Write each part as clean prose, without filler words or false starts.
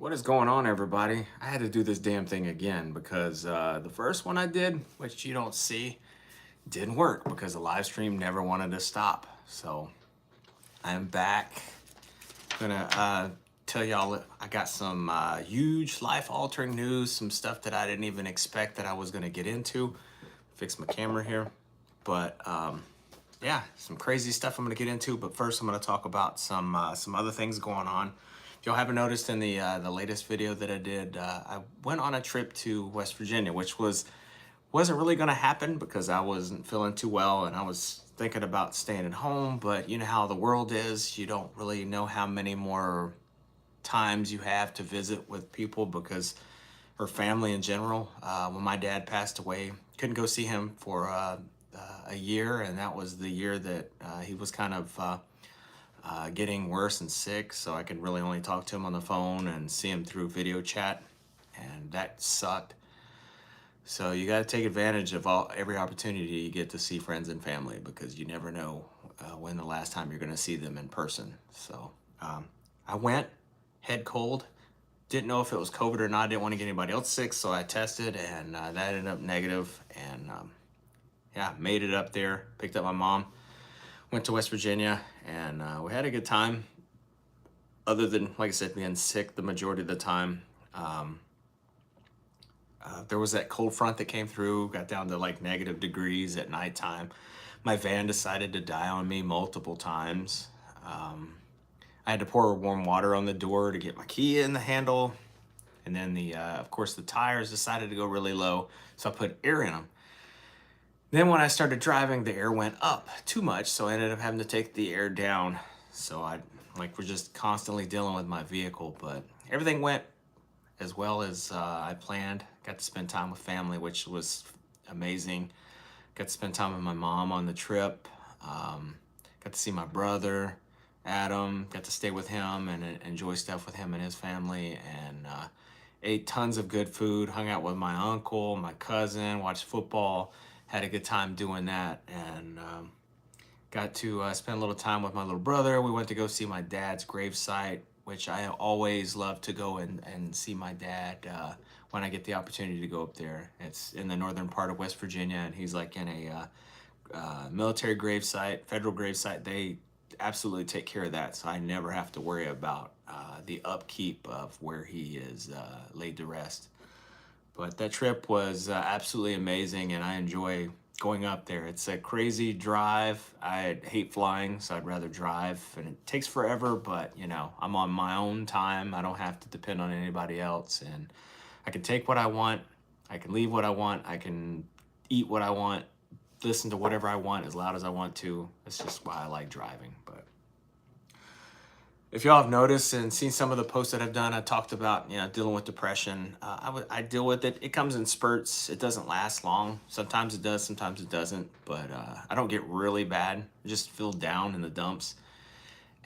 What is going on, everybody? I had to do this damn thing again because the first one I did, which you don't see, didn't work because the live stream never wanted to stop. So I'm back. Gonna tell y'all I got some huge life-altering news, some stuff that I didn't even expect that I was gonna get into. Fix my camera here, but yeah, some crazy stuff I'm gonna get into. But first, I'm gonna talk about some other things going on. If y'all haven't noticed in the latest video that I did, I went on a trip to West Virginia, which wasn't really gonna happen because I wasn't feeling too well and I was thinking about staying at home. But you know how the world is; you don't really know how many more times you have to visit with people because her family in general. When my dad passed away, couldn't go see him for a year, and that was the year that he was kind of getting worse and sick. So I could really only talk to him on the phone and see him through video chat, and that sucked. So you got to take advantage of every opportunity you get to see friends and family because you never know when the last time you're going to see them in person. So I went head cold. Didn't know if it was COVID or not. Didn't want to get anybody else sick, so I tested, and that ended up negative. And yeah, made it up there. Picked up my mom. Went to West Virginia, and we had a good time. Other than, like I said, being sick the majority of the time. There was that cold front that came through. Got down to like negative degrees at nighttime. My van decided to die on me multiple times. I had to pour warm water on the door to get my key in the handle. And then of course, the tires decided to go really low, so I put air in them. Then when I started driving, the air went up too much, so I ended up having to take the air down. So we're just constantly dealing with my vehicle, but everything went as well as I planned. Got to spend time with family, which was amazing. Got to spend time with my mom on the trip. Got to see my brother, Adam. Got to stay with him and enjoy stuff with him and his family, and ate tons of good food. Hung out with my uncle, my cousin, watched football. Had a good time doing that, and got to spend a little time with my little brother. We went to go see my dad's gravesite, which I always love to go and see my dad when I get the opportunity to go up there. It's in the northern part of West Virginia, and he's like in a military gravesite, federal gravesite. They absolutely take care of that, so I never have to worry about the upkeep of where he is laid to rest. But that trip was absolutely amazing, and I enjoy going up there. It's a crazy drive. I hate flying, so I'd rather drive, and it takes forever, but you know, I'm on my own time. I don't have to depend on anybody else, and I can take what I want. I can leave what I want. I can eat what I want, listen to whatever I want as loud as I want to. That's just why I like driving. But if y'all have noticed and seen some of the posts that I've done, I talked about, you know, dealing with depression. I deal with it. It comes in spurts. It doesn't last long. Sometimes it does, sometimes it doesn't. But I don't get really bad. I just feel down in the dumps.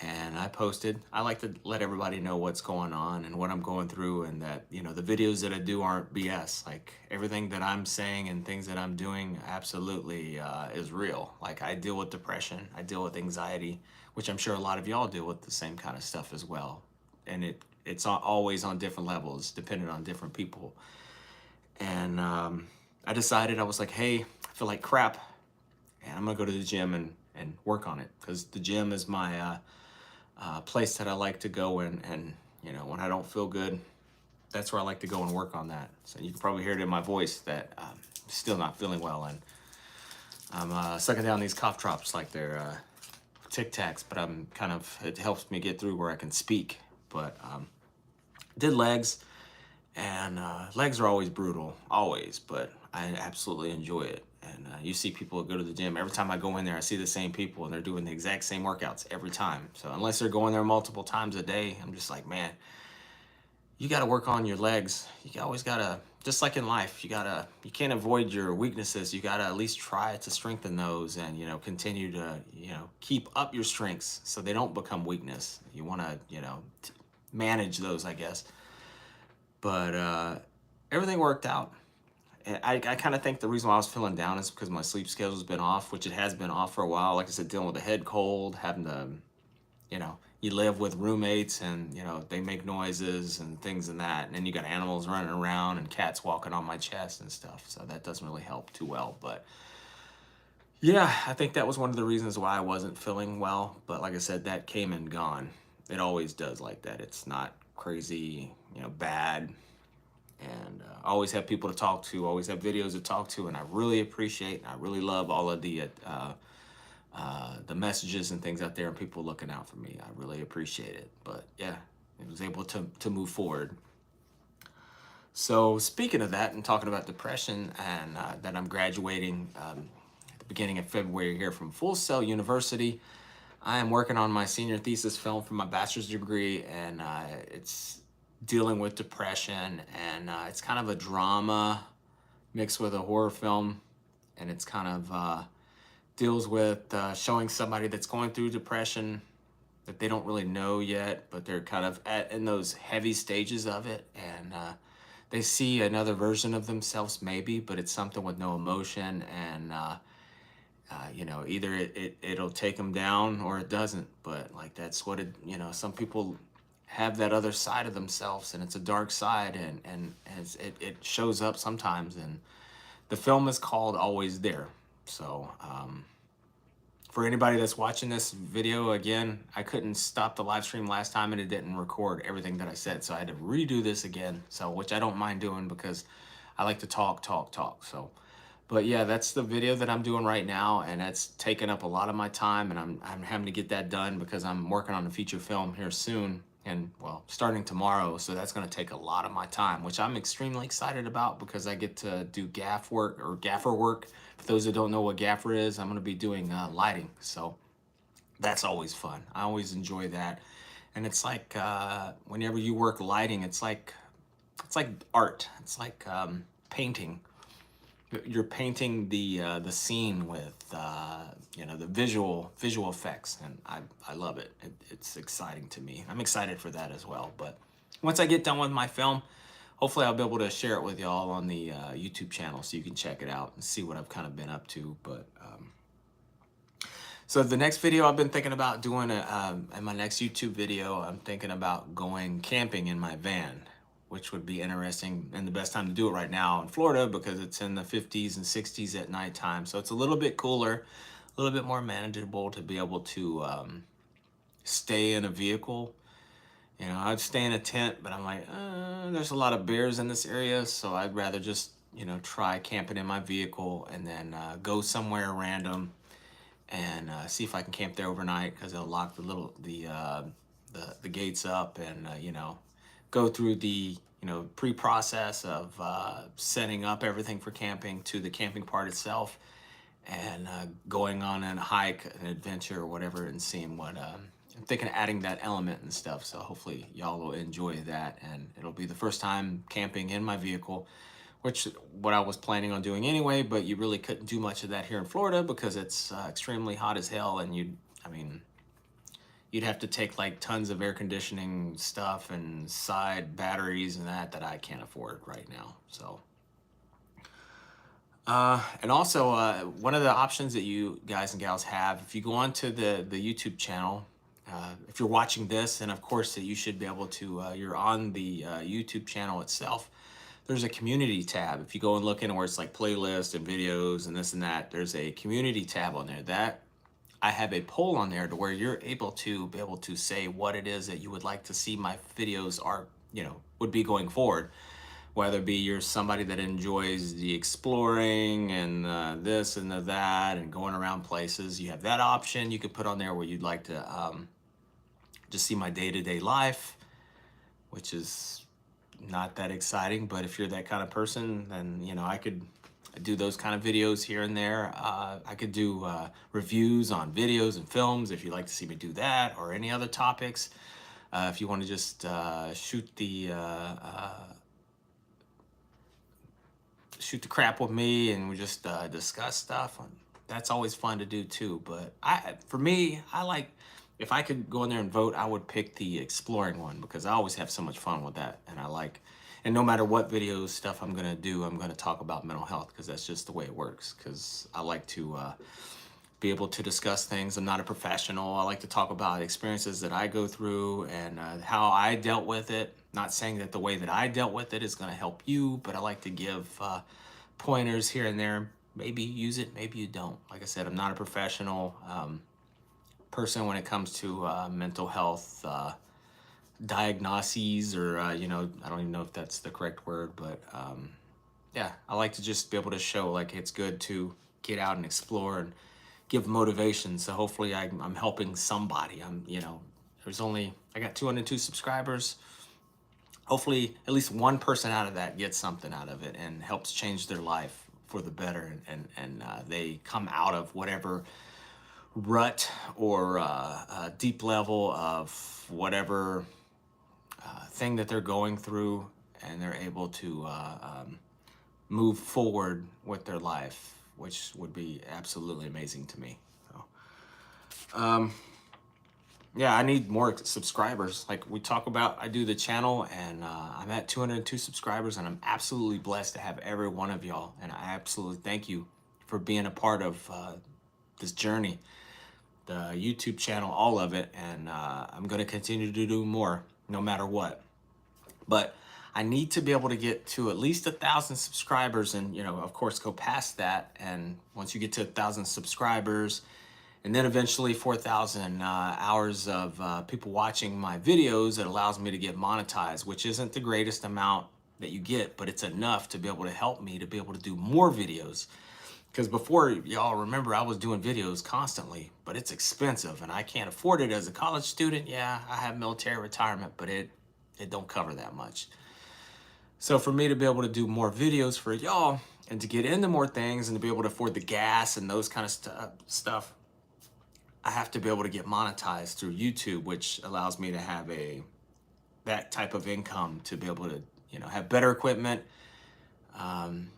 And I posted. I like to let everybody know what's going on and what I'm going through, and that, you know, the videos that I do aren't BS. Like everything that I'm saying and things that I'm doing absolutely is real. Like I deal with depression. I deal with anxiety, which I'm sure a lot of y'all deal with the same kind of stuff as well. And it's always on different levels, depending on different people. And I decided, I was like, hey, I feel like crap, and I'm gonna go to the gym and work on it, because the gym is my place that I like to go and you know, when I don't feel good, that's where I like to go and work on that. So you can probably hear it in my voice that I'm still not feeling well, and I'm sucking down these cough drops like they're Tic Tacs, but it helps me get through where I can speak. But did legs, and legs are always brutal, always, but I absolutely enjoy it. And you see people go to the gym. Every time I go in there, I see the same people, and they're doing the exact same workouts every time. So unless they're going there multiple times a day, I'm just like, man, you got to work on your legs. You always got to, just like in life, you can't avoid your weaknesses. You got to at least try to strengthen those, and, you know, continue to, you know, keep up your strengths so they don't become weakness. You want to, you know, manage those, I guess. But everything worked out. And I kind of think the reason why I was feeling down is because my sleep schedule's been off, which it has been off for a while. Like I said, dealing with a head cold, having to, you know, you live with roommates and, you know, they make noises and things and that. And then you got animals running around and cats walking on my chest and stuff. So that doesn't really help too well. But yeah, I think that was one of the reasons why I wasn't feeling well. But like I said, that came and gone. It always does like that. It's not crazy, you know, bad. And I always have people to talk to, always have videos to talk to. And I really appreciate and I really love all of the messages and things out there and people looking out for me. I really appreciate it. But yeah, I was able to move forward. So speaking of that and talking about depression and that I'm graduating at the beginning of February here from Full Sail University, I am working on my senior thesis film for my bachelor's degree, and it's dealing with depression, and it's kind of a drama mixed with a horror film, and it's kind of deals with showing somebody that's going through depression that they don't really know yet, but they're kind of in those heavy stages of it, and they see another version of themselves maybe, but it's something with no emotion, and you know, either it'll take them down or it doesn't. But like that's what it, you know, some people have that other side of themselves, and it's a dark side, and as it shows up sometimes. And the film is called Always There. So for anybody that's watching this video, again, I couldn't stop the live stream last time and it didn't record everything that I said. So I had to redo this again. So, which I don't mind doing because I like to talk. So, but yeah, that's the video that I'm doing right now. And that's taking up a lot of my time, and I'm having to get that done because I'm working on a feature film here soon. And well, starting tomorrow. So that's going to take a lot of my time, which I'm extremely excited about because I get to do gaff work or gaffer work. For those that don't know what gaffer is, I'm going to be doing lighting. So that's always fun. I always enjoy that. And it's like whenever you work lighting, it's like art. It's like painting. You're painting the scene with you know, the visual effects, and I love it. It's exciting to me. I'm excited for that as well. But once I get done with my film, hopefully I'll be able to share it with y'all on the YouTube channel so you can check it out and see what I've kind of been up to. But so the next video I've been thinking about doing in my next YouTube video, I'm thinking about going camping in my van, which would be interesting, and the best time to do it right now in Florida because it's in the 50s and 60s at nighttime. So it's a little bit cooler, a little bit more manageable to be able to stay in a vehicle. You know, I'd stay in a tent, but I'm like, there's a lot of bears in this area, so I'd rather just, you know, try camping in my vehicle and then go somewhere random and see if I can camp there overnight because they'll lock the gates up, and you know, go through the, you know, pre-process of setting up everything for camping to the camping part itself, and going on a hike, an adventure or whatever, and seeing what I'm thinking of adding that element and stuff. So hopefully y'all will enjoy that, and it'll be the first time camping in my vehicle, which what I was planning on doing anyway, but you really couldn't do much of that here in Florida because it's extremely hot as hell, and you'd have to take like tons of air conditioning stuff and side batteries and that I can't afford right now. So, and also one of the options that you guys and gals have, if you go onto the YouTube channel, if you're watching this, and of course that you should be able to, you're on the YouTube channel itself, there's a community tab. If you go and look in where it's like playlists and videos and this and that, there's a community tab on there. That I have a poll on there to where you're able to say what it is that you would like to see my videos are, you know, would be going forward. Whether it be you're somebody that enjoys the exploring and this and the that and going around places, you have that option you could put on there where you'd like to just see my day-to-day life, which is not that exciting. But if you're that kind of person, then, you know, I could do those kind of videos here and there. I could do reviews on videos and films if you'd like to see me do that, or any other topics. If you want to just shoot the crap with me and we just discuss stuff, that's always fun to do too. But for me, I like, if I could go in there and vote, I would pick the exploring one because I always have so much fun with that, and I like. And no matter what videos stuff I'm gonna do, I'm gonna talk about mental health because that's just the way it works. Because I like to be able to discuss things. I'm not a professional. I like to talk about experiences that I go through and how I dealt with it. Not saying that the way that I dealt with it is going to help you, but I like to give pointers here and there. Maybe you use it, maybe you don't. Like I said, I'm not a professional person when it comes to mental health diagnoses, or I don't even know if that's the correct word, but yeah, I like to just be able to show like it's good to get out and explore and give motivation. So hopefully I'm helping somebody. I got 202 subscribers. Hopefully at least one person out of that gets something out of it and helps change their life for the better, and they come out of whatever rut or deep level of whatever thing that they're going through, and they're able to move forward with their life, which would be absolutely amazing to me. So, yeah, I need more subscribers. Like we talk about, I do the channel, and I'm at 202 subscribers, and I'm absolutely blessed to have every one of y'all. And I absolutely thank you for being a part of this journey, the YouTube channel, all of it. And I'm going to continue to do more no matter what. But I need to be able to get to at least 1,000 subscribers, and of course go past that. And once you get to 1,000 subscribers, and then eventually 4,000 hours of people watching my videos, it allows me to get monetized, which isn't the greatest amount that you get, but it's enough to be able to help me to be able to do more videos. Because before, y'all remember, I was doing videos constantly, but it's expensive and I can't afford it as a college student. Yeah, I have military retirement, but it don't cover that much. So for me to be able to do more videos for y'all and to get into more things and to be able to afford the gas and those kind of stuff, I have to be able to get monetized through YouTube, which allows me to have that type of income to be able to, have better equipment, and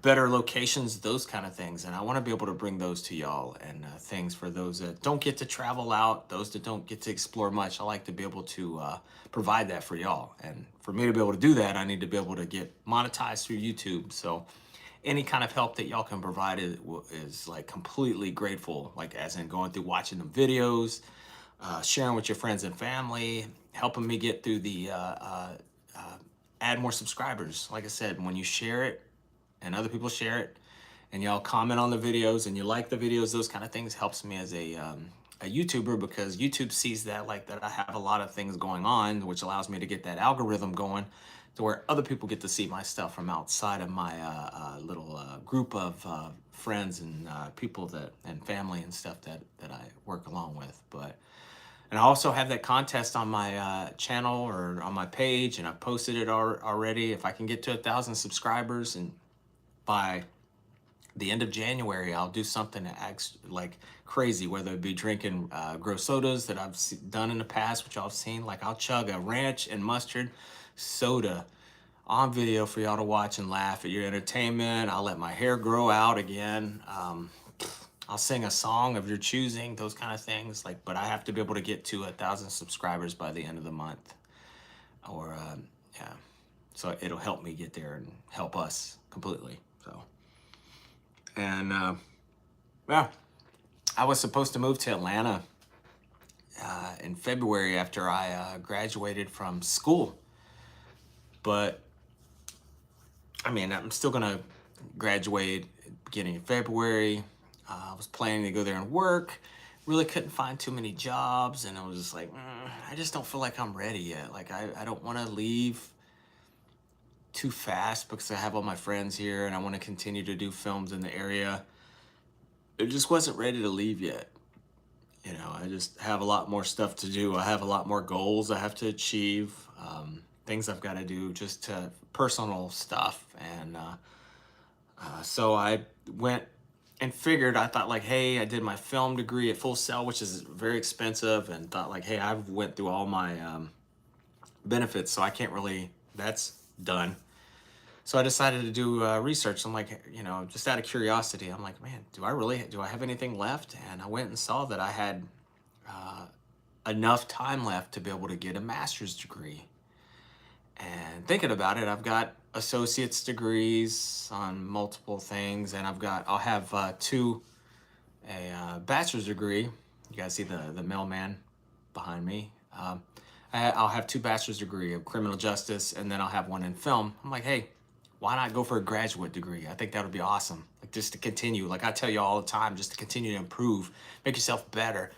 better locations, those kind of things. And I want to be able to bring those to y'all, and things for those that don't get to travel out, those that don't get to explore much. I like to be able to provide that for y'all. And for me to be able to do that, I need to be able to get monetized through YouTube. So any kind of help that y'all can provide is like completely grateful, like as in going through watching the videos, sharing with your friends and family, helping me get through the add more subscribers. Like I said, when you share it and other people share it and y'all comment on the videos and you like the videos, those kind of things helps me as a YouTuber, because YouTube sees that I have a lot of things going on, which allows me to get that algorithm going to where other people get to see my stuff from outside of my little group of friends and people and family and stuff that I work along with. And I also have that contest on my channel or on my page, and I posted it already. If I can get to 1,000 subscribers, and by the end of January, I'll do something that acts like crazy, whether it be drinking gross sodas that I've done in the past, which y'all have seen. Like I'll chug a ranch and mustard soda on video for y'all to watch and laugh at your entertainment. I'll let my hair grow out again. I'll sing a song of your choosing, those kind of things. But I have to be able to get to 1,000 subscribers by the end of the month, or yeah. So it'll help me get there and help us completely. So, and yeah, I was supposed to move to Atlanta in February after I graduated from school, but I mean, I'm still gonna graduate beginning of February. I was planning to go there and work. Really couldn't find too many jobs, and I was just like, I just don't feel like I'm ready yet. Like I don't want to leave too fast because I have all my friends here and I want to continue to do films in the area. It just wasn't ready to leave yet. I just have a lot more stuff to do. I have a lot more goals I have to achieve, things I've got to do, just personal stuff. And so I went and figured, I thought hey, I did my film degree at Full Sail, which is very expensive, and thought hey, I've went through all my benefits, so I can't really, that's done. So I decided to do research. I'm just out of curiosity, I'm like, man, do I have anything left? And I went and saw that I had enough time left to be able to get a master's degree. And thinking about it, I've got associate's degrees on multiple things, and I'll have 2 a bachelor's degree. You guys see the mailman behind me. I'll have two bachelor's degree of criminal justice, and then I'll have one in film. I'm like, hey, why not go for a graduate degree? I think that would be awesome. Like just to continue, like I tell you all the time, just to continue to improve, make yourself better,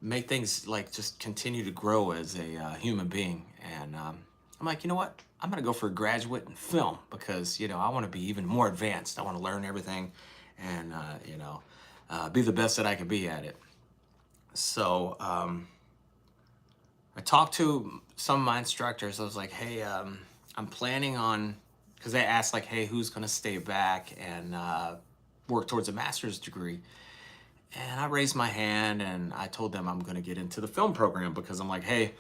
make things like just continue to grow as a human being. And I'm like, you know what? I'm gonna go for a graduate in film because I want to be even more advanced. I want to learn everything, and be the best that I can be at it. So I talked to some of my instructors. I was like, hey, I'm planning on, because they asked like, hey, who's gonna stay back and work towards a master's degree? And I raised my hand and I told them I'm gonna get into the film program because I'm like, hey,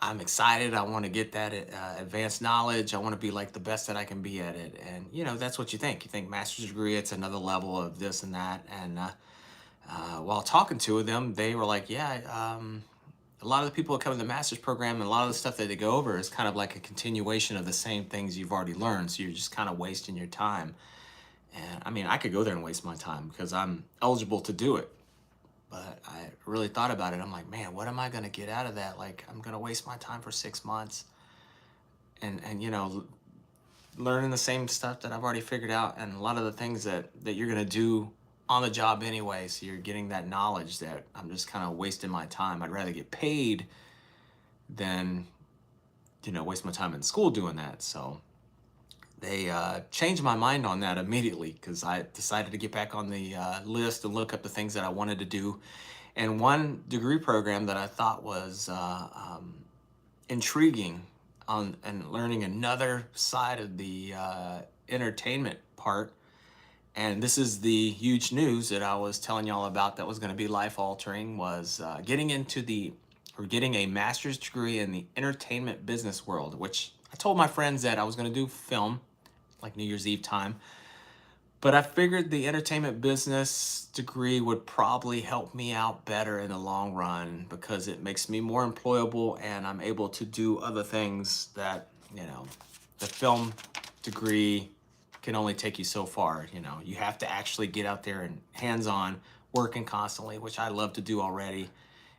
I'm excited. I want to get that advanced knowledge. I want to be like the best that I can be at it. And that's what you think. You think master's degree, it's another level of this and that. And while talking to them, they were like, yeah, a lot of the people that come in the master's program and a lot of the stuff that they go over is kind of like a continuation of the same things you've already learned. So you're just kind of wasting your time. And I mean, I could go there and waste my time because I'm eligible to do it. But I really thought about it. I'm like, man, what am I going to get out of that? Like, I'm going to waste my time for 6 months and learning the same stuff that I've already figured out. And a lot of the things that you're going to do on the job anyway. So you're getting that knowledge that I'm just kind of wasting my time. I'd rather get paid than, waste my time in school doing that. So they changed my mind on that immediately because I decided to get back on the list and look up the things that I wanted to do. And one degree program that I thought was intriguing on and learning another side of the entertainment part. And this is the huge news that I was telling y'all about that was going to be life altering was getting a master's degree in the entertainment business world, which I told my friends that I was going to do film like New Year's Eve time. But I figured the entertainment business degree would probably help me out better in the long run because it makes me more employable and I'm able to do other things that, the film degree can only take you so far. You have to actually get out there and hands-on working constantly, which I love to do already.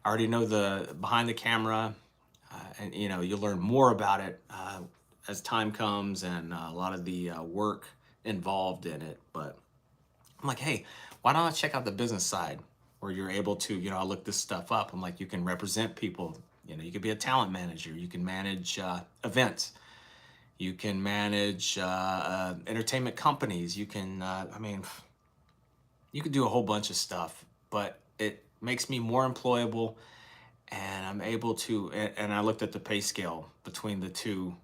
I already know the behind the camera, and you'll learn more about it as time comes and a lot of the work involved in it. But I'm like, hey, why don't I check out the business side where you're able to, I look this stuff up. I'm like, you can represent people. You could be a talent manager. You can manage events. You can manage entertainment companies. You can, you could do a whole bunch of stuff, but it makes me more employable and I'm able to, and I looked at the pay scale between the two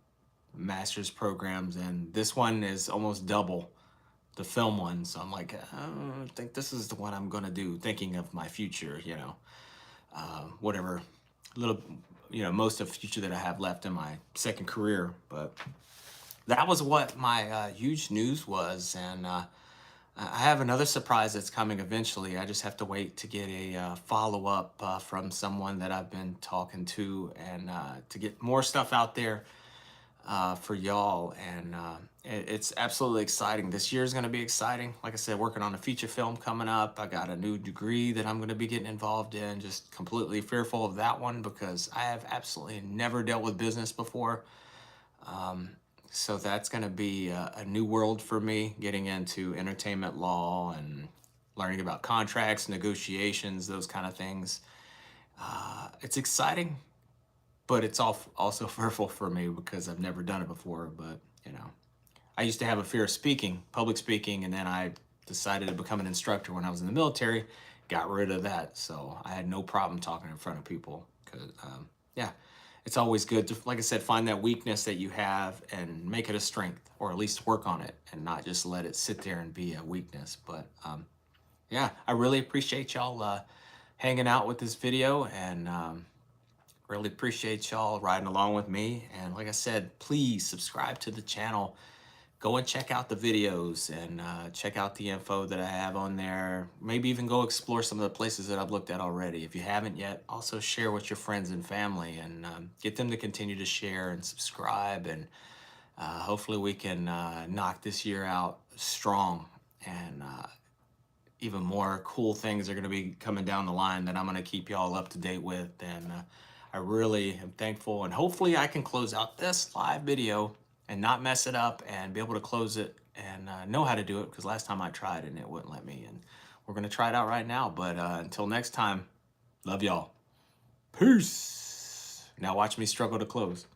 master's programs and this one is almost double the film one. So I'm like, I think this is the one I'm going to do, thinking of my future, whatever little, most of the future that I have left in my second career. But that was what my huge news was. And I have another surprise that's coming eventually. I just have to wait to get a follow-up from someone that I've been talking to and to get more stuff out there for y'all. And it's absolutely exciting. This year is going to be exciting. Like I said, working on a feature film coming up. I got a new degree that I'm going to be getting involved in. Just completely fearful of that one because I have absolutely never dealt with business before. So that's going to be a new world for me, getting into entertainment law and learning about contracts, negotiations, those kind of things. It's exciting, but it's also fearful for me because I've never done it before. But, I used to have a fear of speaking, public speaking, and then I decided to become an instructor when I was in the military, got rid of that. So I had no problem talking in front of people because, yeah. It's always good to, like I said, find that weakness that you have and make it a strength, or at least work on it and not just let it sit there and be a weakness. But yeah, I really appreciate y'all hanging out with this video and really appreciate y'all riding along with me. And like I said, please subscribe to the channel. Go and check out the videos and check out the info that I have on there. Maybe even go explore some of the places that I've looked at already. If you haven't yet, also share with your friends and family and get them to continue to share and subscribe. And hopefully we can knock this year out strong and even more cool things are going to be coming down the line that I'm going to keep y'all up to date with. And I really am thankful. And hopefully I can close out this live video and not mess it up and be able to close it and know how to do it, because last time I tried and it wouldn't let me. And we're going to try it out right now. But until next time, love y'all. Peace. Now watch me struggle to close.